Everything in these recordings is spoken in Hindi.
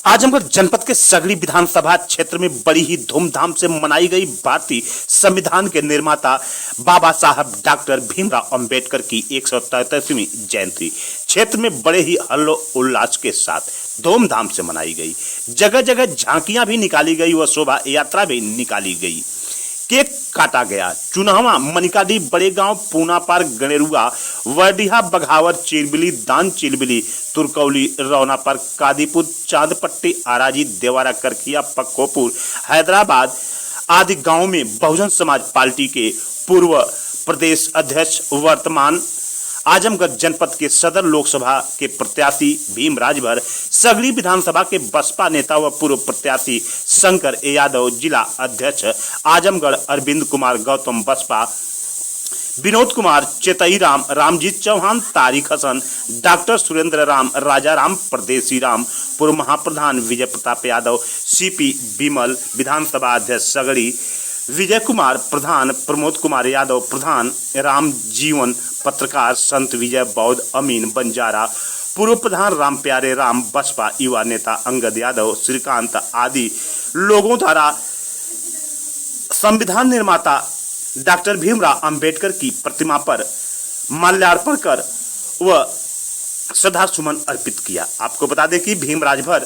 आजमगढ़ जनपद के सगड़ी विधानसभा क्षेत्र में बड़ी ही धूमधाम से मनाई गई भारतीय संविधान के निर्माता बाबा साहब डॉक्टर भीमराव अंबेडकर की 133वीं जयंती क्षेत्र में बड़े ही हल्लो उल्लास के साथ धूमधाम से मनाई गई। जगह जगह झांकियां भी निकाली गई व शोभा यात्रा भी निकाली गई। केक काटा गया। चुनावा, मनिकाडी, बड़े गांव, पूना पार, गणेरुआ, वर्डिहा, बघावर, चिरबिली, दान चिलबिली, तुरकौली, रौना पार, कादीपुर, चांदपट्टी, आराजी, देवारा, करखिया, पक्कोपुर, हैदराबाद आदि गांवों में बहुजन समाज पार्टी के पूर्व प्रदेश अध्यक्ष वर्तमान आजमगढ़ जनपद के सदर लोकसभा के प्रत्याशी भीम राजभर, सगड़ी विधानसभा के बसपा नेता व पूर्व प्रत्याशी शंकर यादव, जिला अध्यक्ष आजमगढ़ अरविंद कुमार गौतम बसपा, विनोद कुमार, चेतई राम, रामजीत चौहान, तारिक हसन, डॉक्टर सुरेंद्र राम, राजा राम, परदेसी राम, पूर्व महाप्रधान विजय प्रताप यादव, सीपी विमल, विधानसभा अध्यक्ष सगड़ी विजय कुमार प्रधान, प्रमोद कुमार यादव प्रधान, राम जीवन, पत्रकार संत विजय, बौद्ध अमीन बंजारा, पूर्व प्रधान राम प्यारे राम, बसपा युवा नेता अंगद यादव, श्रीकांत आदि लोगों द्वारा संविधान निर्माता डॉक्टर भीमराव अंबेडकर की प्रतिमा पर माल्यार्पण कर व श्रद्धा सुमन अर्पित किया। आपको बता दें कि भीम राजभर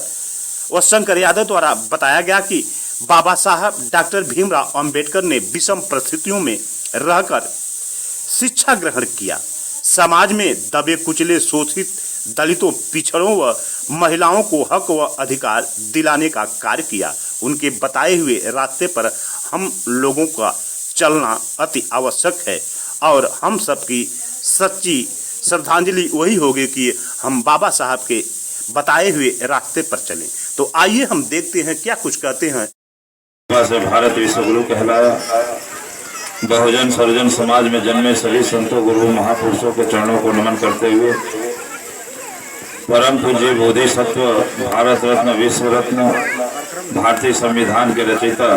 व शंकर यादव द्वारा बताया गया कि बाबा साहब डॉक्टर भीमराव अंबेडकर ने विषम परिस्थितियों में रहकर शिक्षा ग्रहण किया, समाज में दबे कुचले, शोषित, दलितों, पिछड़ों व महिलाओं को हक व अधिकार दिलाने का कार्य किया। उनके बताए हुए रास्ते पर हम लोगों का चलना अति आवश्यक है और हम सबकी सच्ची श्रद्धांजलि वही होगी कि हम बाबा साहब के बताए हुए रास्ते पर चलें। तो आइए हम देखते हैं क्या कुछ कहते हैं। से भारत विश्व गुरु कहलाया। बहुजन सर्वजन समाज में जन्मे सभी संतों, गुरु, महापुरुषों के चरणों को नमन करते हुए परम पूज्य बोधिसत्व, भारत रत्न, विश्व रत्न, भारतीय संविधान के रचयिता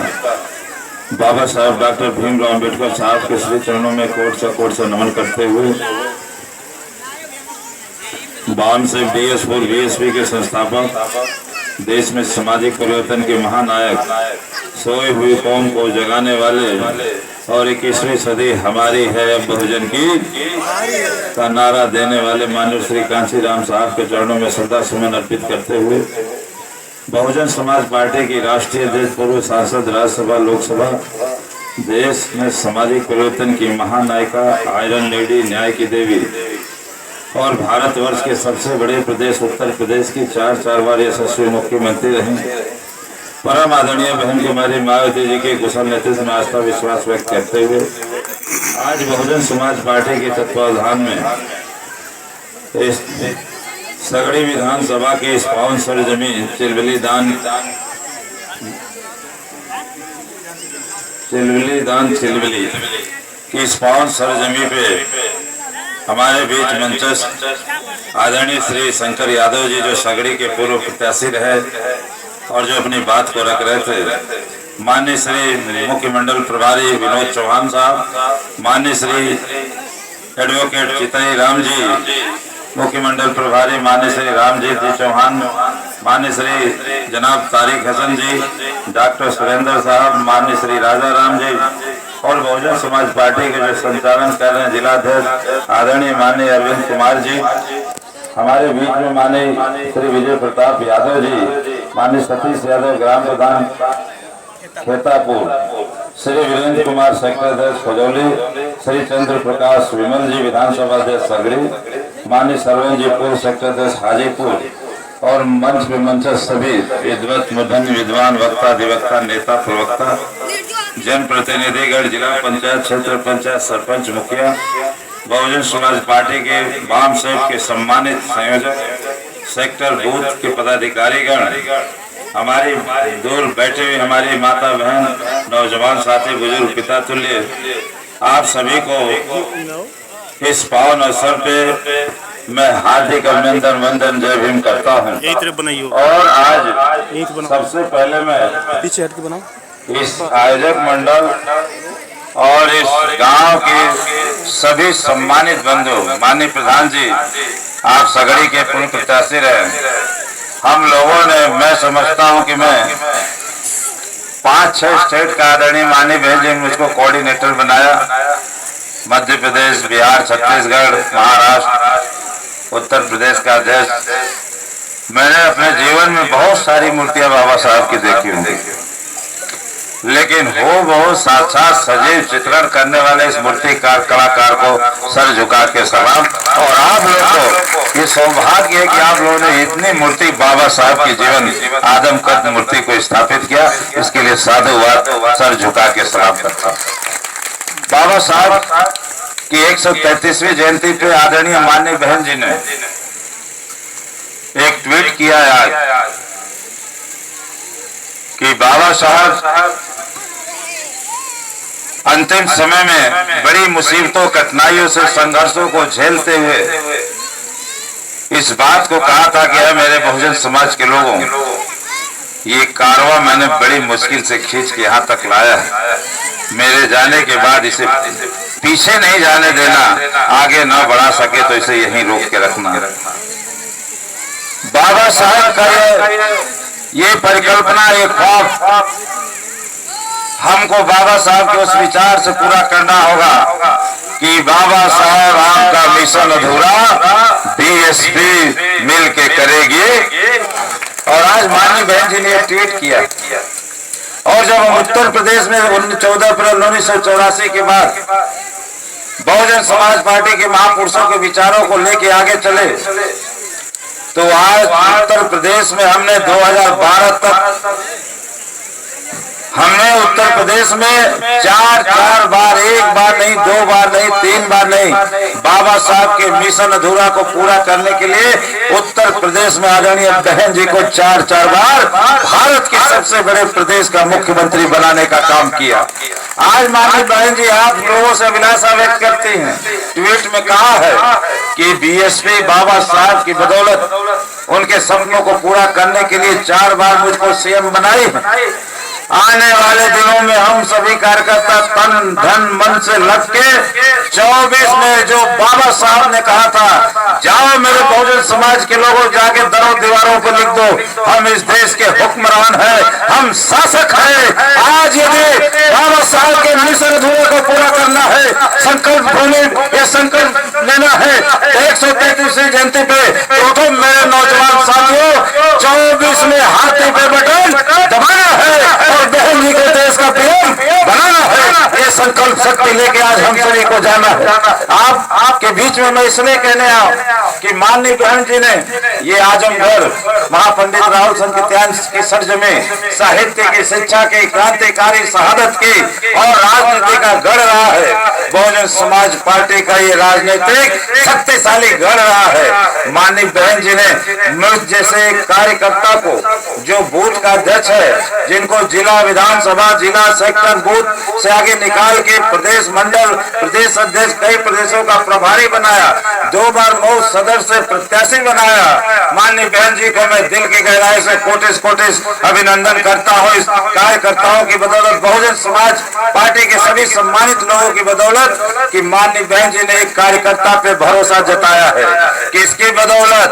बाबा साहब डॉक्टर भीमराव अंबेडकर साहब के श्री चरणों में कोट से नमन करते हुए बावन से BS4 BSP के संस्थापक, देश में सामाजिक परिवर्तन के महानायक, सोई हुई कौम को जगाने वाले और 21वीं सदी हमारी है अब बहुजन की का नारा देने वाले माननीय श्री कांची राम साहब के चरणों में श्रद्धा सुमन अर्पित करते हुए बहुजन समाज पार्टी की राष्ट्रीय अध्यक्ष, पूर्व सांसद, राज्यसभा, लोकसभा, देश में सामाजिक परिवर्तन की महानायिका, आयरन लेडी, न्याय की देवी और भारतवर्ष के सबसे बड़े प्रदेश उत्तर प्रदेश की चार बार यशस्वी मुख्यमंत्री रही परम आदरणीय बहन कुमारी मायावती जी के कुशल नेतृत्व में आस्था विश्वास व्यक्त करते हुए आज बहुजन समाज पार्टी के तत्वावधान में इस सगड़ी विधानसभा के इस पावन सरजमीन चिलबिली की इस पावन सरजमी पे हमारे बीच मंचस्थ आदरणीय श्री शंकर यादव जी, जो सगड़ी के पूर्व प्रत्याशी रहे और जो अपनी बात को रख रहे थे, माननीय श्री मुख्य मंडल प्रभारी विनोद चौहान साहब, माननीय श्री एडवोकेट चेतई राम जी, मुख्य मंडल प्रभारी माननीय श्री रामजीत जी चौहान, माननीय श्री जनाब तारिक हसन जी, डॉक्टर सुरेंद्र साहब, माननीय श्री राजा राम जी और बहुजन समाज पार्टी के जो संचालन कर रहे हैं जिलाध्यक्ष आदरणीय माननीय अरविंद कुमार जी, हमारे बीच में माननीय श्री विजय प्रताप यादव जी, माननीय सतीश यादव ग्राम प्रधान खेतापुर, श्री वीरेंद्र कुमार सेक्टर अध्यक्ष खजौली, श्री चंद्र प्रकाश विमल जी विधानसभा अध्यक्ष सगड़ी, माननीय सरवन जी पूर्व सेक्टर अध्यक्ष हाजीपुर और मंच में मंचस्थ सभी विद्वत, मुधन्य, विद्वान, वक्ता, अधिवक्ता, नेता, प्रवक्ता, जनप्रतिनिधिगण, जिला पंचायत, क्षेत्र पंचायत, सरपंच, मुखिया, बहुजन समाज पार्टी के वाम सेव के सम्मानित संयोजक, सेक्टर बूथ के पदाधिकारीगण, हमारी दूर बैठे हुए हमारी माता बहन, नौजवान साथी, बुजुर्ग, पिता तुल्य, आप सभी को इस पावन अवसर पे मैं हार्दिक अभिनंदन, वंदन, जय भीम करता हूँ। और आज सबसे पहले मैं पीछे हट के बनाओ इस आयोजक मंडल और इस गांव के सभी सम्मानित बंधु, माननीय प्रधान जी, आप सगड़ी के पूर्व प्रत्याशी रहे, हम लोगों ने, मैं समझता हूं कि मैं 5-6 स्टेट का आदरणीय माननीय बहन जी ने मुझको कोऑर्डिनेटर बनाया। मध्य प्रदेश, बिहार, छत्तीसगढ़, महाराष्ट्र, उत्तर प्रदेश का अध्यक्ष। मैंने अपने जीवन में बहुत सारी मूर्तियां बाबा साहब की देखी हूँ, लेकिन हो बहुत साक्षात सजीव चित्रण करने वाले इस मूर्तिकार कलाकार को सर झुका के सलाम। और आप लोग को ये सौभाग्य है कि आप लोगों ने इतनी मूर्ति बाबा साहब की जीवन आदमकद मूर्ति को स्थापित किया, इसके लिए साधुवाद, सर झुका के सलाम करता हूं। बाबा साहब की 133वीं जयंती पे आदरणीय माननीय बहन जी ने एक ट्वीट किया आज कि बाबा साहब अंतिम समय में बड़ी मुसीबतों, कठिनाइयों से, संघर्षों को झेलते हुए इस बात को कहा था कि है मेरे बहुजन समाज के लोगों, ये कारवा मैंने बड़ी मुश्किल से खींच के यहाँ तक लाया है। मेरे जाने के बाद इसे पीछे नहीं जाने देना, आगे ना बढ़ा सके तो इसे यहीं रोक के रखना। बाबा साहब का ये परिकल्पना, ये ख्वाब हमको बाबा साहब के उस विचार से पूरा करना होगा कि बाबा साहब आपका मिशन अधूरा बीएसपी मिल के करेगी। और आज माननीय बहन जी ने ट्वीट किया। और जब हम उत्तर प्रदेश में 14 अप्रैल 1984 के बाद बहुजन समाज पार्टी के महापुरुषों के विचारों को लेके आगे चले, तो आज उत्तर प्रदेश में हमने 2012 तक हमने उत्तर प्रदेश में चार बार, एक बार नहीं, 2 बार नहीं, 3 बार नहीं, बाबा साहब के मिशन अधूरा को पूरा करने के लिए उत्तर प्रदेश में आदरणीय बहन जी को 4 बार भारत के सबसे बड़े प्रदेश का मुख्यमंत्री बनाने का काम किया। आज माननीय बहन जी आप लोगों से अभिलाषा व्यक्त करती हैं। ट्वीट में कहा है कि बीएसपी बाबा साहब की बदौलत उनके सपनों को पूरा करने के लिए 4 बार मुझको सीएम बनाई है। आने वाले दिनों में हम सभी कार्यकर्ता तन धन मन से लग के 24 में जो बाबा साहब ने कहा था, जाओ मेरे बहुजन समाज के लोगों, जाके दरों दीवारों पर लिख दो, हम इस देश के हुक्मरान हैं, हम शासक हैं। आज यदि बाबा साहब के मिशन अधूरे को पूरा करना है, संकल्प होने या संकल्प लेना है 133वीं जयंती पे, तो मेरे नौजवान साथियों 24 में हाथी पे बटन दबाना है और बहन जी को देश का पीएम बनाना है। ये संकल्प शक्ति लेके आज हम सभी को जाना है। आपके बीच में मैं इसलिए कहने आऊं कि माननीय बहन जी ने ये आजमगढ़ महापंडित राहुल संकीर्तन की सर्ज में साहित्य की, शिक्षा की, क्रांतिकारी शहादत की और राजनीति का गढ़ रहा है। बहुजन समाज पार्टी का ये राजनीतिक शक्तिशाली गढ़ रहा है। माननीय बहन जी ने मुझ जैसे कार्यकर्ता को, जो बूथ का अध्यक्ष है, जिनको जिला विधानसभा, जिला सेक्टर बूथ से आगे निकाल के प्रदेश मंडल, प्रदेश अध्यक्ष, कई प्रदेशों का प्रभारी बनाया, 2 बार मऊ सदर से प्रत्याशी बनाया। माननीय बहन जी को मैं दिल की गहराई से कोटिस अभिनंदन करता हूँ। इस कार्यकर्ताओं की बदौलत, बहुजन समाज पार्टी के सभी सम्मानित लोगों की बदौलत, कि माननीय बहन जी ने एक कार्यकर्ता पे भरोसा जताया है। किसकी बदौलत?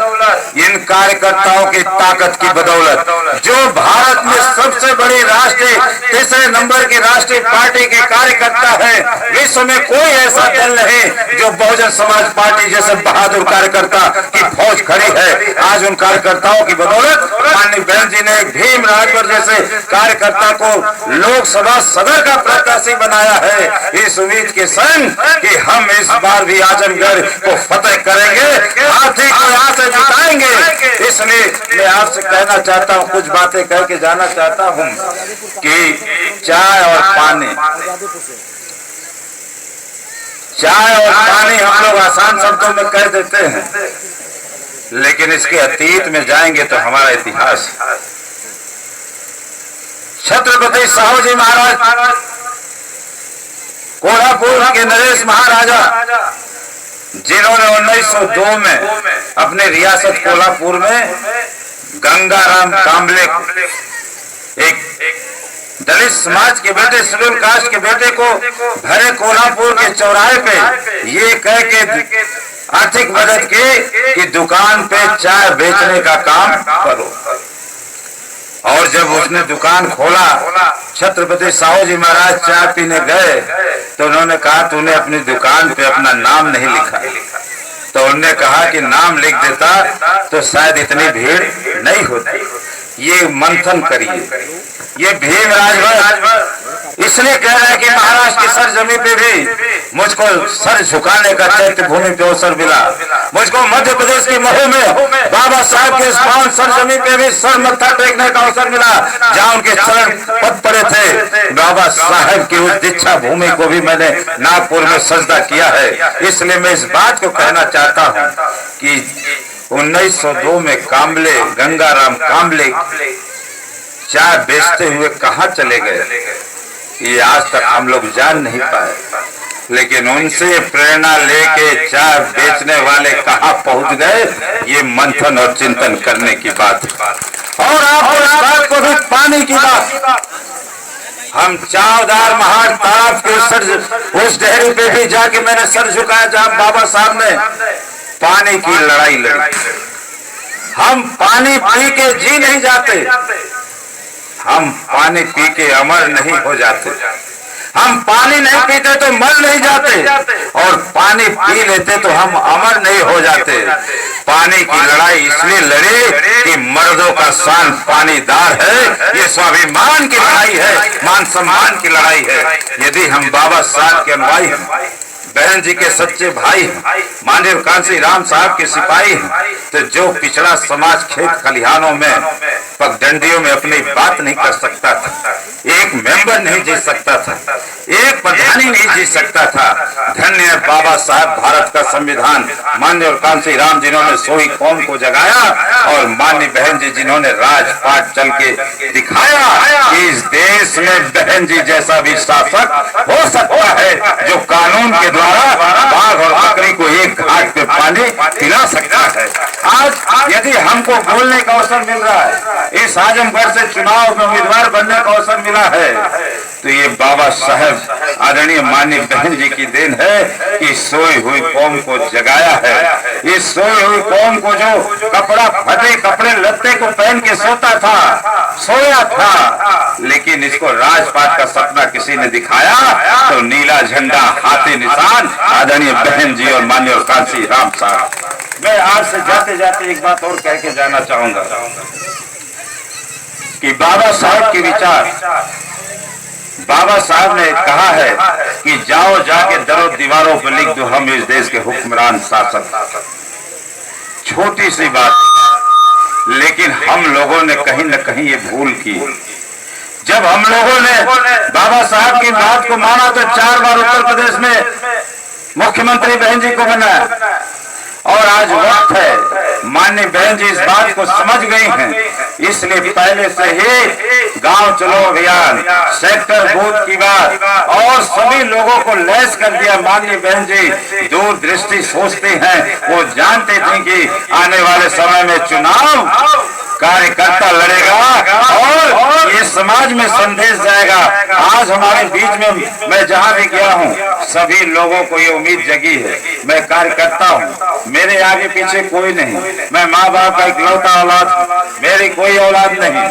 इन कार्यकर्ताओं की ताकत की बदौलत, जो भारत में सबसे बड़ी राष्ट्रीय, तीसरे नंबर की राष्ट्रीय पार्टी के कार्यकर्ता है। विश्व में कोई ऐसा दल नहीं जो बहुजन समाज पार्टी जैसे बहादुर कार्यकर्ता की फौज खड़ी है। आज उन कार्यकर्ताओं की बदौलत माननीय बहन जी ने भीम राजभर जैसे कार्यकर्ता को लोकसभा सदर का प्रत्याशी बनाया है, इस उम्मीद के संग कि हम इस बार भी आजमगढ़ को फतेह करेंगे, हाथी को यहाँ से जिताएंगे। इसलिए मैं आपसे कहना चाहता हूँ, कुछ बातें कह के जाना चाहता हूँ कि चाय और पानी हम लोग आसान शब्दों में कह देते हैं, लेकिन इसके अतीत में जाएंगे तो हमारा इतिहास, छत्रपति साहू जी महाराज, कोल्हापुर के नरेश महाराजा, जिन्होंने 1902 में अपने रियासत कोल्हापुर में गंगाराम कांबले, एक दलित समाज के बेटे, शेड्यूल कास्ट के बेटे को भरे कोल्हापुर के चौराहे पे ये कह के आर्थिक मदद की कि दुकान पे चाय बेचने का काम करो। और जब उसने दुकान खोला, छत्रपति साहू जी महाराज चाय पीने गए तो उन्होंने कहा तूने अपनी दुकान पे अपना नाम नहीं लिखा। तो उन्होंने कहा कि नाम लिख देता तो शायद इतनी भीड़ नहीं होती। ये मंथन करिए। ये भीम राजभर इसलिए कह रहे हैं कि महाराष्ट्र की सरजमी पे भी मुझको सर झुकाने का चैत्य भूमि पे अवसर मिला। मुझको मध्य प्रदेश की महू में बाबा साहब के पावन सरजमी पे भी सर मत्था टेकने का अवसर मिला, जहाँ उनके चरण पद पड़े थे। बाबा साहब की उस दीक्षा भूमि को भी मैंने नागपुर में सजदा किया है। इसलिए मैं इस बात को कहना चाहता हूँ कि 1902 में कामले, गंगाराम कामले चाय बेचते हुए कहाँ चले गए, ये आज तक हम लोग जान नहीं पाए। लेकिन उनसे प्रेरणा लेके चाय बेचने वाले कहाँ पहुंच गए, ये मंथन और चिंतन करने की बात है। और आप इस बात को भी पानी की बात, हम चावदार महान तालाब के उस डेहरी पे भी जाके मैंने सर झुकाया जहाँ बाबा साहब ने पानी की लड़ाई लड़ी। हम पानी पी के जी नहीं जाते, हम पानी पी के अमर नहीं हो जाते। हम पानी नहीं पीते तो मर नहीं जाते, और पानी पी लेते तो हम अमर नहीं हो जाते। पानी की लड़ाई इसलिए लड़े कि मर्दों का शान पानीदार है। ये स्वाभिमान की लड़ाई है, मान सम्मान की लड़ाई है। यदि हम बाबा साहब के अनुयायी हैं, बहन जी के सच्चे भाई हैं, माननीय कांसी राम साहब के सिपाही हैं, तो जो पिछड़ा समाज खेत खलिहानों में पगडंडियों में अपनी बात नहीं कर सकता था, एक मेंबर नहीं जीत सकता था, एक प्रधानी नहीं जीत सकता था। धन्य है बाबा साहब भारत का संविधान, माननीय कांसी राम जिन्होंने सोई कौम को जगाया, और माननीय बहन जी जिन्होंने राजपाट चल के दिखाया कि इस देश में बहन जी जैसा भी शासक हो सकता है, जो कानून के द्वारा बाघ और बकरी को एक घाट पे पानी पिला सकता है। आज यदि हमको बोलने का अवसर मिल रहा है, इस आजमगढ़ से चुनाव में उम्मीदवार बनने का अवसर मिला है, तो ये बाबा साहब आदरणीय माननीय बहन जी की देन है कि सोई हुई कौम को जगाया है। इस सोई हुई कौम को जो कपड़ा फटे कपड़े लत्ते को पहन के सोता था, सोया था, लेकिन इसको राजपाट का सपना किसी ने दिखाया तो नीला झंडा हाथी निशान आदरणीय बहन जी और माननीय कांसी राम साहब। मैं आज से जाते जाते एक बात और कह के जाना चाहूंगा कि बाबा साहब के विचार, बाबा साहब ने कहा है कि जाओ जाके दरों दीवारों पर लिख दो हम इस देश के हुक्मरान शासक। छोटी सी बात, लेकिन हम लोगों ने कहीं न कहीं ये भूल की। जब हम लोगों ने बाबा साहब की बात को माना तो 4 बार उत्तर प्रदेश में मुख्यमंत्री बहन जी को बनाया, और आज वक्त है, माननीय बहन जी इस बात को समझ गई हैं, इसलिए पहले से ही गांव चलो अभियान, सेक्टर बूथ की बात और सभी लोगों को लैस कर दिया। माननीय बहन जी दूरदृष्टि सोचते हैं, वो जानते थे कि आने वाले समय में चुनाव कार्यकर्ता लड़ेगा और ये समाज में संदेश जाएगा। आज हमारे बीच में मैं जहां भी गया हूं, सभी लोगों को ये उम्मीद जगी है, मैं कार्यकर्ता हूं, मेरे आगे पीछे कोई नहीं, मैं माँ बाप का इकलौता औलाद, मेरी कोई औलाद नहीं,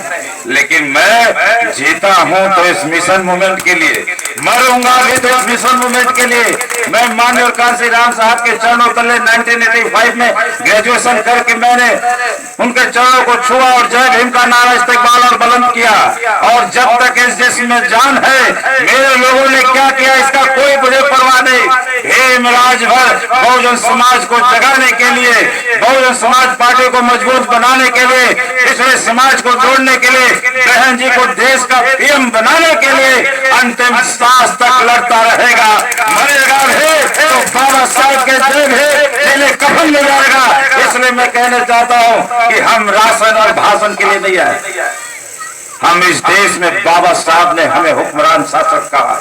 लेकिन मैं जीता हूं तो इस मिशन मूवमेंट के लिए, मरूंगा भी तो इस मिशन मूवमेंट के लिए। मैं माननीय कांसी राम साहब के चरणों तले 1985 में ग्रेजुएशन करके मैंने उनके चरणों को छुआ और जय भीम का नारा इस्तेमाल और बुलंद किया, और जब तक इस देश में जान है, मेरे लोगों ने क्या किया इसका कोई मुझे परवाह नहीं। भीम राजभर बहुजन समाज को जगाने के लिए, बहुजन समाज पार्टी को मजबूत बनाने के लिए, पिछड़े समाज को जोड़ने के लिए, बहन जी को देश का पीएम बनाने के लिए अंतिम सांस तक लड़ता रहेगा। मरेगा भी तो बाबा साहब के जेल कफन में जाएगा। इसलिए मैं कहना चाहता हूँ कि हम राशन और भाषण के लिए नहीं आए, हम इस देश में बाबा साहब ने हमें हुक्मरान शासक कहा,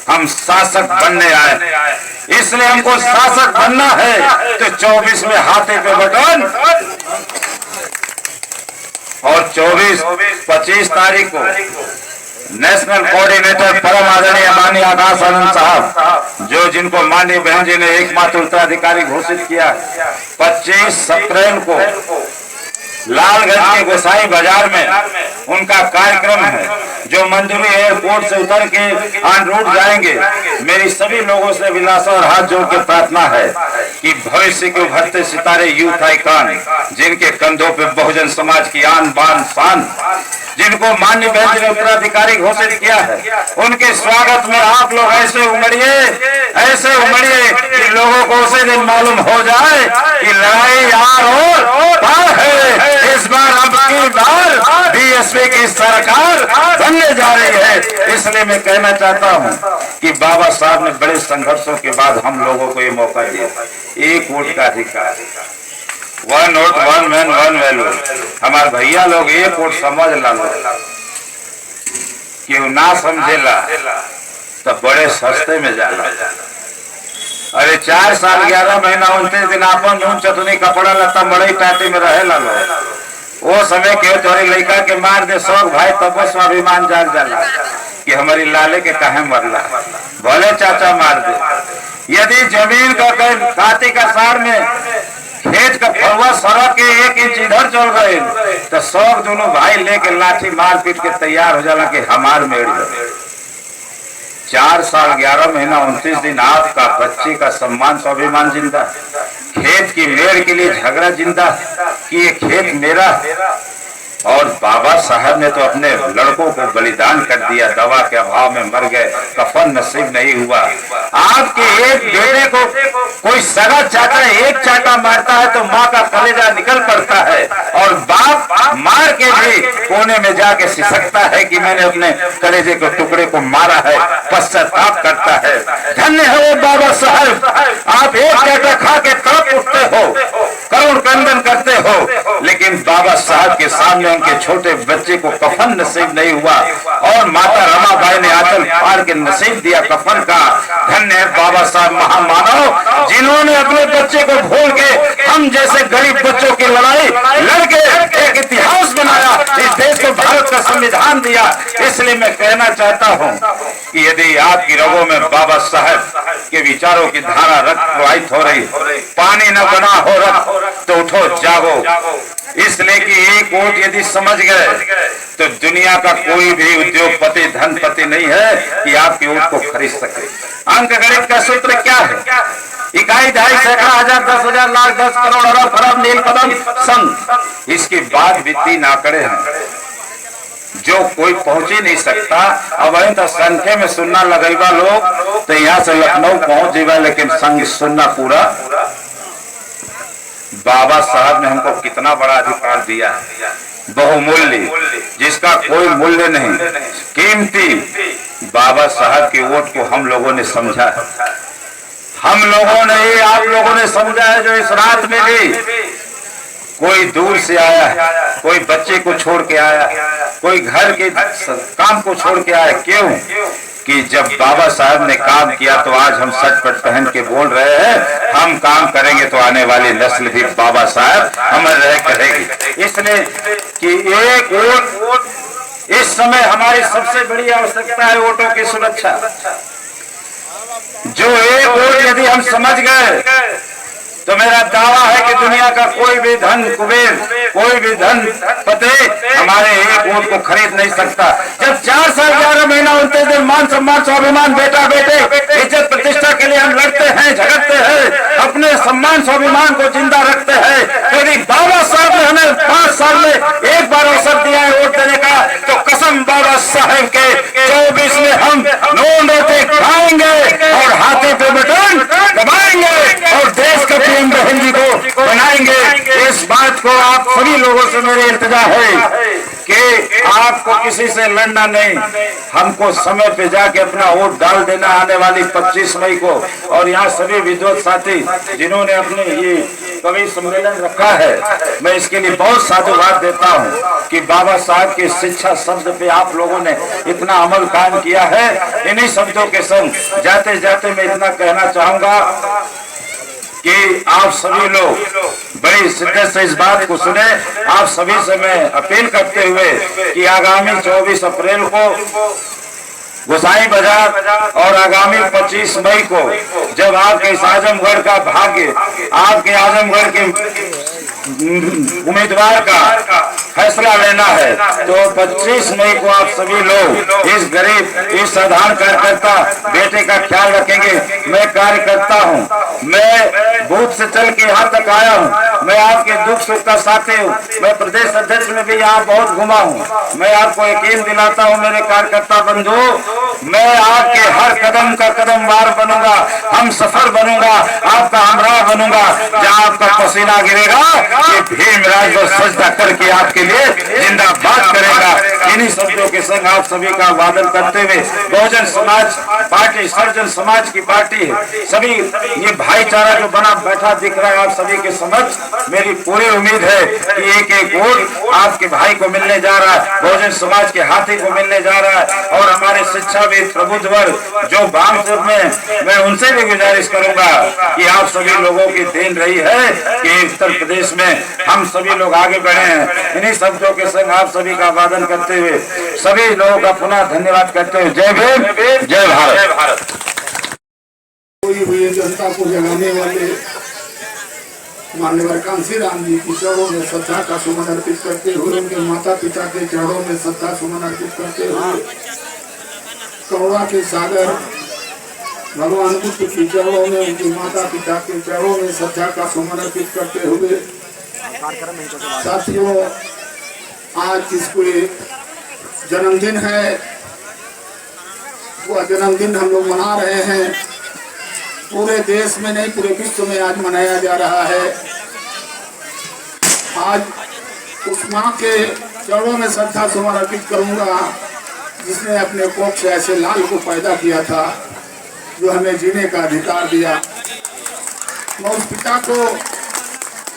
हम शासक बनने आए, इसलिए हमको शासक बनना है। तो 24 में हाथे पे बटन, और 25 तारीख को नेशनल कोऑर्डिनेटर परम आदरणीय माननीय आकाश आनंद साहब, जो जिनको माननीय बहन जी ने एकमात्र उत्तराधिकारी घोषित किया, 25 अप्रैल को लालगंज के गोसाई बाजार में उनका कार्यक्रम है, जो मंजूरी एयरपोर्ट से उतर के ऑन रूट जाएंगे। मेरी सभी लोगों से विलासा और हाथ जोड़ के प्रार्थना है कि भविष्य के उभरते सितारे यूथ आइकॉन, जिनके कंधों पे बहुजन समाज की आन बान शान, जिनको माननीय बहन जी ने उत्तराधिकारी घोषित किया है, उनके स्वागत में आप लोग ऐसे उमड़िए कि लोगों को उसे दिन मालूम हो जाए कि लड़ाई यार और पार है। इस बार अब की बार बीएसपी की सरकार बनने जा रही है। इसलिए मैं कहना चाहता हूं कि बाबा साहब ने बड़े संघर्षों के बाद हम लोगों को ये मौका दिया, एक वोट का अधिकार, 1 वोट 1 मैन 1 वैल्यू। हमारे भैया लोग एक वोट समझ ला लो, कि ना समझेला तो बड़े सस्ते में जाला। अरे 4 साल 11 महीना 29 दिन आपन नून चटनी कपड़ा लता बड़े टाटी में रहे ला लो। वो समय के तोरी लड़का के मार दे शौक भाई, तब स्वाभिमान जाग जाला कि हमारी लाले के काहे मरला, भले चाचा मार दे। यदि जमीन का काती का सार में खेत का फलवा सड़क के 1 इंच इधर चल गए तो शौक दोनों भाई लेके लाठी मार पीट के तैयार हो जाला कि हमार मेड़। 4 साल 11 महीना 29 दिन आपका बच्चे का सम्मान स्वाभिमान जिंदा, खेत की मेड़ के लिए झगड़ा जिंदा कि ये खेत मेरा। और बाबा साहब ने तो अपने लड़कों को बलिदान कर दिया, दवा के अभाव में मर गए, कफन नसीब नहीं हुआ। आपके एक बेटे को कोई सगा चाचा एक चाटा मारता है तो माँ का कलेजा निकल पड़ता है, और बाप मार के भी कोने में जाके सिसकता है कि मैंने अपने कलेजे के टुकड़े को मारा है, पश्चाताप करता है। धन्य है वो बाबा साहब, आप एक चाटा खा के तड़प उठते हो, करुण क्रंदन करते हो, लेकिन बाबा साहब के सामने उनके छोटे बच्चे को कफन नसीब नहीं हुआ और माता रमाबाई ने आंचल फाड़ के नसीब दिया कफन का। धन्य है बाबा साहब महामानव, जिन्होंने अपने बच्चे को भूल के हम जैसे गरीब बच्चों की लड़ाई लड़के एक इतिहास बनाया, इस देश को भारत का संविधान दिया। इसलिए मैं कहना चाहता हूँ कि यदि आपकी रगों में बाबा साहब के विचारों की धारा रक्त प्रवाहित हो रही, पानी न बना हो रक्त, तो उठो जागो। इसलिए कि एक वोट यदि समझ गए तो दुनिया का कोई भी उद्योगपति धनपति नहीं है कि आपके वोट को खरीद सके। अंक गणित का सूत्र क्या है? इकाई, दहाई, सैकड़ा, हजार, 10,000, लाख, 10 करोड़, अरब, खरब, नील कदम, संघ। इसके बाद भी 3 आंकड़े हैं जो कोई पहुंच ही नहीं सकता। अब वही तो संख्या में सुनना लगेगा लोग तो यहाँ से लखनऊ पहुंच जाएगा, लेकिन संघ सुनना पूरा। बाबा साहब ने हमको कितना बड़ा अधिकार दिया है, बहुमूल्य, जिसका कोई मूल्य नहीं, कीमती। बाबा साहब के वोट को हम लोगों ने समझा है, हम लोगों ने ही आप लोगों ने समझा है। जो इस रात में भी कोई दूर से आया है, कोई बच्चे को छोड़ के आया, कोई घर के काम को छोड़ के आया, क्यों? कि जब बाबा साहब ने काम किया तो आज हम सच पट पहन के बोल रहे हैं, हम काम करेंगे तो आने वाली नस्ल भी बाबा साहब अमर रह करेगी। इसलिए कि एक वोट इस समय हमारी सबसे बड़ी आवश्यकता है, वोटों की सुरक्षा। जो एक वोट यदि हम समझ गए तो मेरा दावा है कि दुनिया का कोई भी धन कुबेर, कोई भी धन पते हमारे एक वोट को खरीद नहीं सकता। जब 4 साल 11 महीना 29 दिन मान सम्मान स्वाभिमान बेटा बेटे इज्जत प्रतिष्ठा के लिए हम लड़ते हैं, झगड़ते हैं, अपने सम्मान स्वाभिमान को जिंदा रखते हैं, यदि बाबा साहब ने हमें 5 साल में एक बार अवसर दिया है वोट देने का, तो कसम बाबा साहब के 24 में हम नोट रोटी खाएंगे और हाथी पे बटन दबाएंगे और देश का पीएम बहन जी को बनाएंगे। इस बात को आप सभी लोगों से मेरी इल्तिजा है कि आपको किसी से लड़ना नहीं, हमको समय पे जाके अपना वोट डाल देना आने वाली 25 मई को। और यहाँ सभी विद्वत साथी जिन्होंने अपने ये कवि सम्मेलन रखा है, मैं इसके लिए बहुत साधुवाद देता हूँ कि बाबा साहब की शिक्षा शब्द पे आप लोगों ने इतना अमल कायम किया है। इन्हीं शब्दों के संग जाते जाते मैं इतना कहना चाहूंगा कि आप सभी लोग बड़े बड़ी शिद्दत से इस बात को सुने। आप सभी से मैं अपील करते हुए कि आगामी 24 अप्रैल को गोसाई बाजार और आगामी 25 मई को जब आपके इस आजमगढ़ का भाग्य, आपके आजमगढ़ के उम्मीदवार का फैसला लेना है, तो 25 मई को आप सभी लोग इस गरीब, इस साधारण कार्यकर्ता बेटे का ख्याल रखेंगे। मैं कार्यकर्ता हूं, मैं बूथ से चल के यहाँ तक आया हूं, मैं आपके दुख सुख का साथी हूं, मैं प्रदेश अध्यक्ष में भी यहाँ बहुत घुमा हूं। मैं आपको यकीन दिलाता हूं मेरे कार्यकर्ता बंधु, मैं आपके हर कदम का कदम वार बनूंगा, हम सफर बनूंगा, आपका हमरा बनूंगा। जहाँ आपका पसीना गिरेगा ये भीम राज सजदा करके आपके लिए जिंदाबाद करेगा। इन्हीं शब्दों के संग आप सभी का वादन करते हुए बहुजन समाज पार्टी सर्वजन समाज की पार्टी है, सभी ये भाईचारा जो बना बैठा दिख रहा है आप सभी के समक्ष, मेरी पूरी उम्मीद है कि एक एक वोट आपके भाई को मिलने जा रहा है, बहुजन समाज के हाथी को मिलने जा रहा है। और हमारे शिक्षाविद प्रबुद्ध वर्ग जो बामचुप में, मैं उनसे भी गुजारिश करूंगा कि आप सभी लोगों की देन रही है कि उत्तर प्रदेश में हम सभी लोग आगे बढ़े हैं। इन्हीं शब्दों के संग आप सभी का वादन करते हुए सभी लोगों का पुनः धन्यवाद करते हुए जय भीम, जय भारत। हुई जनता को जगाने वाले मान्यवर कांसीराम जी की चरणों में श्रद्धा का सुमन अर्पित करते हुए, उनके माता पिता के चरणों में श्रद्धा सुमन अर्पित करते हुए, करुणा के सागर भगवान बुद्ध के चरणों में, उनके माता पिता के चरणों में श्रद्धा का सुमन अर्पित करते हुए, साथियों आज जिसको जन्मदिन है वह जन्मदिन हम लोग मना रहे हैं। पूरे देश में नहीं पूरे विश्व में आज मनाया जा रहा है। आज उस माँ के चरणों में श्रद्धा सुमन अर्पित करूंगा जिसने अपने कोख से ऐसे लाल को पैदा किया था जो हमें जीने का अधिकार दिया। मैं उस पिता को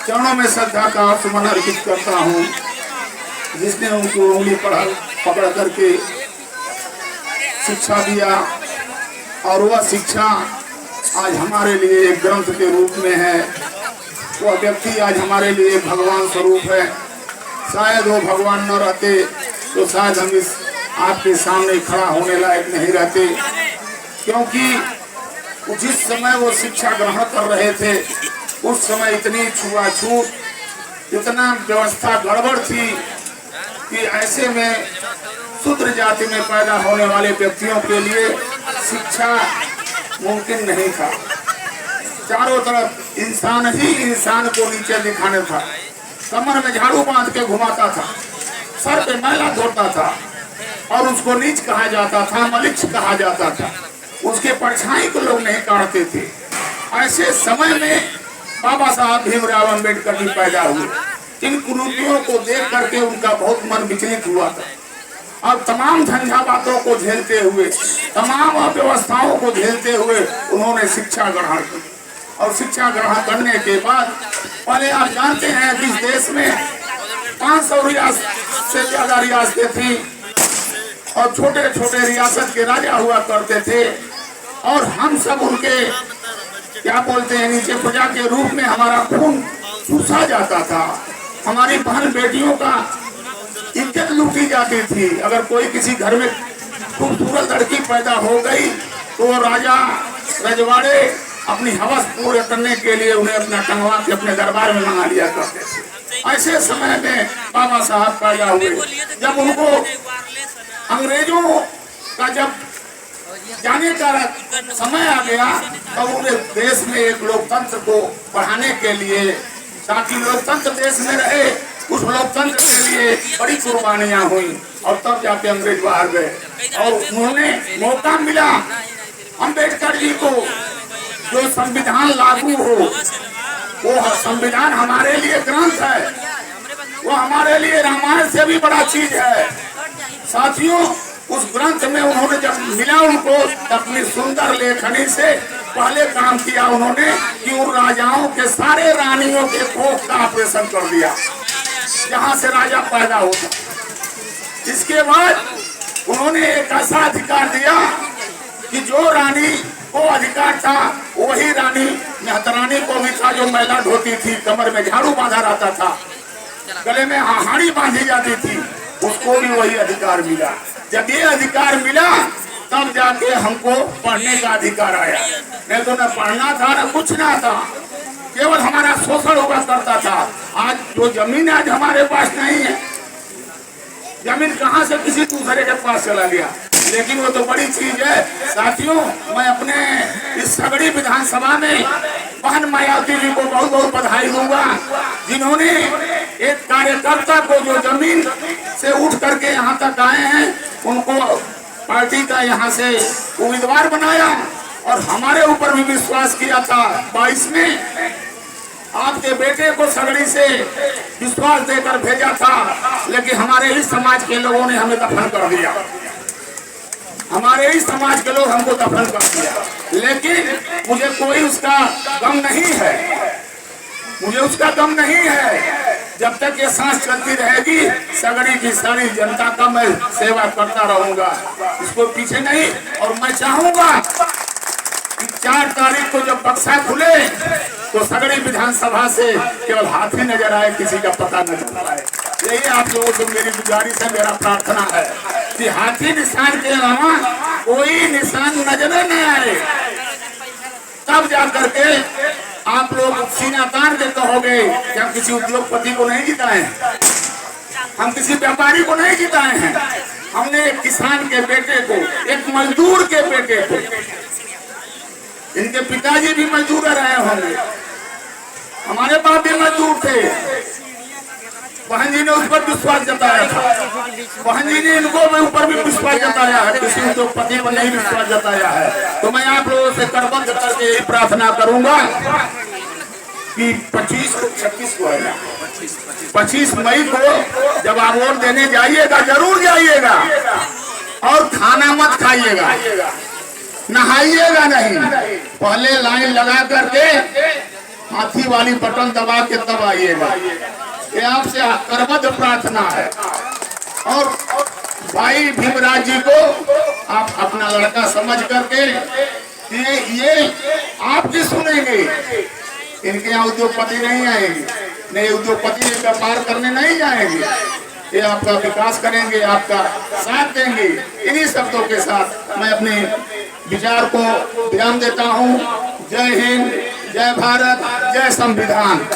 चरणों में श्रद्धा का सुमन अर्पित करता हूँ जिसने उनको उंगली पकड़ करके शिक्षा दिया, और वह शिक्षा आज हमारे लिए एक ग्रंथ के रूप में है। वह व्यक्ति आज हमारे लिए भगवान स्वरूप है। शायद वो भगवान न रहते तो शायद हम इस आपके सामने खड़ा होने लायक नहीं रहते, क्योंकि जिस समय वो शिक्षा ग्रहण कर रहे थे उस समय इतनी छुआछूत, इतना व्यवस्था गड़बड़ थी कि ऐसे में शूद्र जाति में पैदा होने वाले व्यक्तियों के लिए शिक्षा मुमकिन नहीं था। चारों तरफ इंसान ही इंसान को नीचे दिखाने था, कमर में झाड़ू बांध के घुमाता था, सर पे मैला धोता था और उसको नीच कहा जाता था, मलिक्ष कहा जाता था। उसके परछाई को लोग नहीं काटते थे। ऐसे समय में बाबा साहब भीमराव अम्बेडकर जी पैदा हुए। इन कुरीतियों को देख करके उनका बहुत मन विचलित हुआ था और तमाम झंझावातों को झेलते हुए, तमाम अव्यवस्थाओं को झेलते हुए उन्होंने शिक्षा ग्रहण की। और शिक्षा ग्रहण करने के बाद पहले आप जानते हैं कि इस देश में 500 रियासत से ज्यादा रियासतें थी और छोटे छोटे रियासत के राजा हुआ करते थे, और हम सब उनके क्या बोलते हैं नीचे प्रजा के रूप में हमारा खून चूसा जाता था। हमारी बहन बेटियों का इज्जत लूटी जाती थी। अगर कोई किसी घर में खूबसूरत लड़की पैदा हो गई तो वो राजा रजवाड़े अपनी हवस पूरे करने के लिए उन्हें अपना टंगवा के अपने दरबार में मंगा लिया करते थे। ऐसे समय में बाबा साहब पैदा हुए। जब उनको अंग्रेजों का जब जाने का समय आ गया तो उन्हें देश में एक लोकतंत्र को बढ़ाने के लिए, ताकि लोकतंत्र देश में रहे, उस लोकतंत्र के लिए बड़ी कुर्बानियां हुई और तब जाके अंग्रेज बाहर गए। और उन्होंने मौका मिला अम्बेडकर जी को जो संविधान लागू हो। वो संविधान हमारे लिए ग्रंथ है, वो हमारे लिए रामायण से भी बड़ा चीज है। साथियों उस ग्रंथ में उन्होंने जब मिला उनको अपनी सुंदर लेखनी से पहले काम किया उन्होंने कि उन राजाओं के सारे रानियों के कोख का ऑपरेशन कर दिया जहाँ से राजा पैदा होता। इसके बाद उन्होंने एक ऐसा अधिकार दिया कि जो रानी जिसको अधिकार था वही रानी मेहतरानी को भी था, जो महिला ढोती थी, कमर में झाड़ू बांधा रहता था, गले में हाड़ी बांधी जाती थी, उसको भी वही अधिकार मिला। जब ये अधिकार मिला तब जाके हमको पढ़ने का अधिकार आया, नहीं तो न पढ़ना था न कुछ ना था, केवल हमारा शोषण हुआ करता था। आज जो जमीन आज हमारे पास नहीं है, जमीन कहाँ से किसी दूसरे के पास चला गया, लेकिन वो तो बड़ी चीज है। साथियों, मैं अपने इस सगड़ी विधानसभा में बहन मायावती जी को बहुत बहुत बधाई दूंगा, जिन्होंने एक कार्यकर्ता को जो जमीन से उठ करके यहाँ तक आए हैं, उनको पार्टी का यहाँ से उम्मीदवार बनाया और हमारे ऊपर भी विश्वास किया था। 22 में आपके बेटे को सगड़ी से विश्वास देकर भेजा था, लेकिन हमारे ही समाज के लोगों ने हमें दफन कर दिया, हमारे ही समाज के लोग हमको दफन कर दिया। लेकिन मुझे कोई उसका गम नहीं है, मुझे उसका गम नहीं है। जब तक ये सांस चलती रहेगी, सगड़ी की सारी जनता का मैं सेवा करता रहूंगा, इसको पीछे नहीं। और मैं चाहूंगा कि 4 तारीख को जब बक्सा खुले तो सगड़ी विधानसभा से केवल हाथी नजर आए, किसी का पता न चल पाए। यही आप लोगों से मेरी गुजारिश है, मेरा प्रार्थना है कि हाथी निशान के अलावा कोई निशान नजर न आए, तब जा करके आप लोग सीना तान के कहोगे कि हम किसी उद्योगपति को नहीं जिताए हैं, हम किसी व्यापारी को नहीं जिताए हैं, हमने एक किसान के बेटे को, एक मजदूर के बेटे को, इनके पिताजी भी मजदूर रहे होंगे, हमारे बाप भी मजदूर थे, बहन जी ने उस पर विश्वास जताया था, बहन जी ने इनको ऊपर भी विश्वास जताया है, किसी उद्योगपति पर नहीं विश्वास जताया है। तो मैं आप लोगों से करबद्ध करके यही प्रार्थना करूंगा कि 25 मई को जब आप वोट देने जाइएगा, जरूर जाइएगा, और खाना मत खाइएगा, नहाइएगा नहीं, पहले लाइन लगा करके हाथी वाली बटन दबा के तब आइएगा। ये आपसे करबद्ध प्रार्थना है। और भाई भीमराज जी को आप अपना लड़का समझ करके ये आपकी सुनेंगे, इनके यहाँ उद्योगपति नहीं आएंगे, नहीं उद्योगपति व्यापार करने नहीं जाएंगे, ये आपका विकास करेंगे, आपका साथ देंगे। इन्हीं शब्दों के साथ मैं अपने विचार को विराम देता हूँ। जय हिंद, जय भारत, जय संविधान।